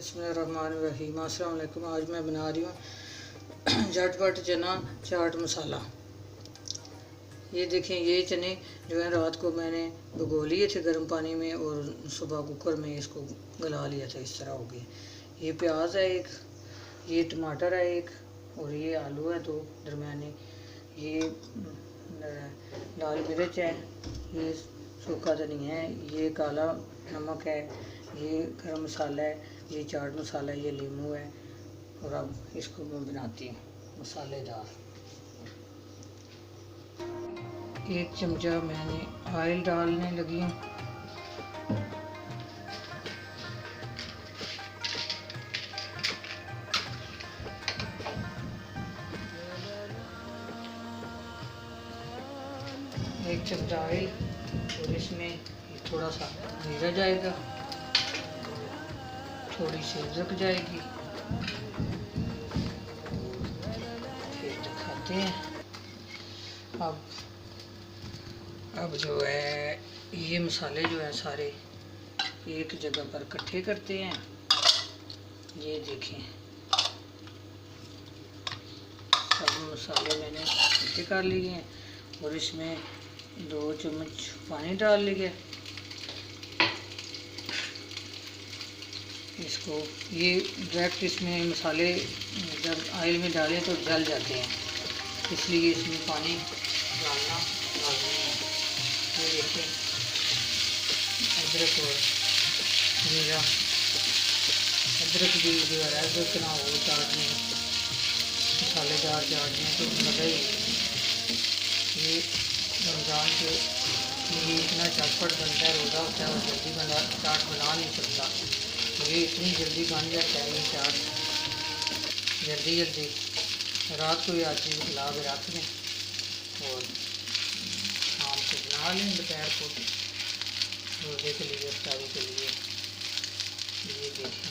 बिस्मिल्लाहिर्रहमानिर्रहीम। अस्सलाम वालेकुम। आज मैं बना रही हूँ झटपट चना चाट मसाला। ये देखें, ये चने जो है रात को मैंने भिगो लिए थे गर्म पानी में और सुबह कुकर में इसको गला लिया था। इस तरह हो गए। ये प्याज है एक, ये टमाटर है एक, और ये आलू है दो दरमियाने, ये लाल मिर्च है, ये सूखा धनिया है, ये काला नमक है, ये गरम मसाला है, ये चाट मसाला है, ये नींबू है। और अब इसको मैं बनाती हूँ मसालेदार। एक चमचा मैंने ऑयल डालने लगी हूँ। एक चमचा ऑयल, और इसमें थोड़ा सा जीरा जाएगा, थोड़ी सी अदरक जाएगी। फिर दिखाते हैं। अब जो है ये मसाले जो है सारे एक जगह पर इकट्ठे करते हैं। ये देखें, सब मसाले मैंने इकट्ठे कर लिए हैं और इसमें 2 चम्मच पानी डाल लिया। इसको ये डायरेक्ट इसमें मसाले जब ऑयल में डालें तो जल जाते हैं, इसलिए इसमें पानी डालना लाज़मी है। ये देखिए, अदरक और जीरा, अदरक भी जो है अदरक ना हो चाटने मसालेदार चाटने तो मज़ा ही। ये रमज़ान के लिए इतना चटपट बनता है, रोज़ा होता है और जल्दी चाट बना नहीं सकता। ये इतनी जल्दी बन जाता है ये चाट, जल्दी रात को ही आज चीज़ खिला के रख दें और शाम को बना लें, दोपहर को रोज़े के लिए, इफ्तारी के लिए। ये देखें,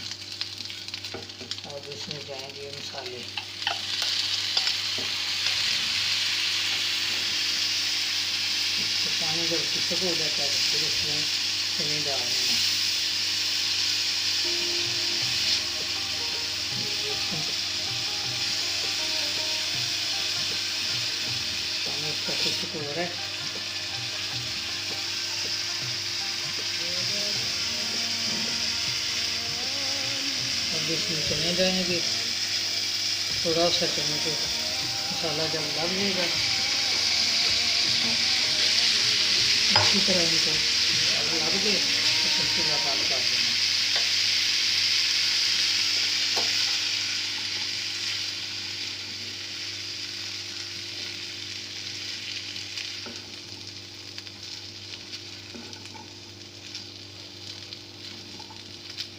अब इसमें जाएंगे मसाले। इसको पानी जब खिसक हो जाता है तो फिर इसमें चने डालने हैं। पानी इसका खिसक हो रहा है। अब इसमें चने जाएंगे, थोड़ा सा चने को मसाला जब लग जाएगा इसी तरह इनको लग गए तो फिर चूल्हा बंद कर देना।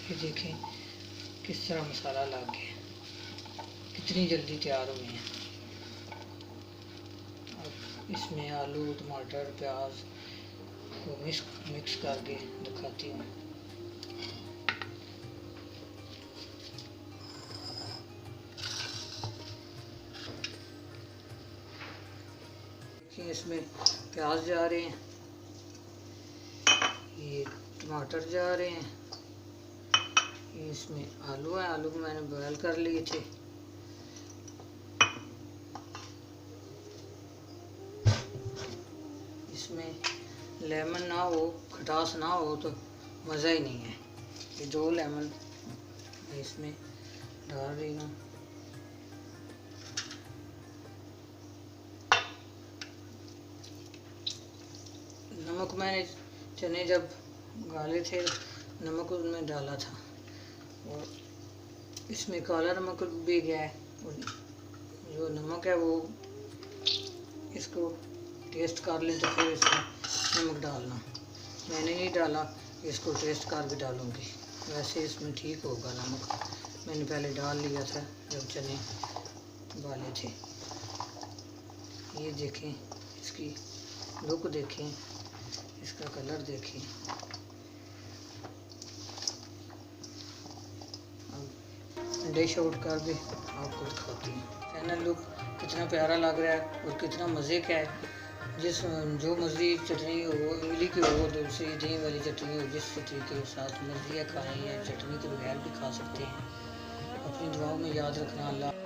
ये देखें किस तरह मसाला लग गया, कितनी जल्दी तैयार हुए हैं। अब इसमें आलू टमाटर प्याज को मिक्स करके दिखाती हूँ। देखिए, इसमें प्याज जा रहे हैं, ये टमाटर जा रहे हैं, इसमें आलू है, आलू को मैंने बॉयल कर लिए थे। इसमें लेमन ना हो, खटास ना हो तो मज़ा ही नहीं है। ये 2 लेमन इसमें डाल रही हूँ। नमक मैंने चने जब गाले थे नमक उसमें डाला था और इसमें काला नमक भी गया है, और जो नमक है वो इसको टेस्ट कर लें तो फिर इसमें नमक डालना। मैंने नहीं डाला, इसको टेस्ट करके डालूँगी, वैसे इसमें ठीक होगा नमक। मैंने पहले डाल लिया था जब चने उबाले थे। ये देखें, इसकी लुक देखें, इसका कलर देखें। डिश आउट कर के आपको दिखाती हूँ। चैनल लुक कितना प्यारा लग रहा है और कितना मज़े का है। जिस जो मर्ज़ी चटनी हो, इमली की हो, दूसरी दही वाली चटनी हो, जिस चटनी के साथ मर्ज़ी है खाएँ या चटनी के बगैर भी खा सकते हैं। अपनी दुआओं में याद रखना। अल्लाह।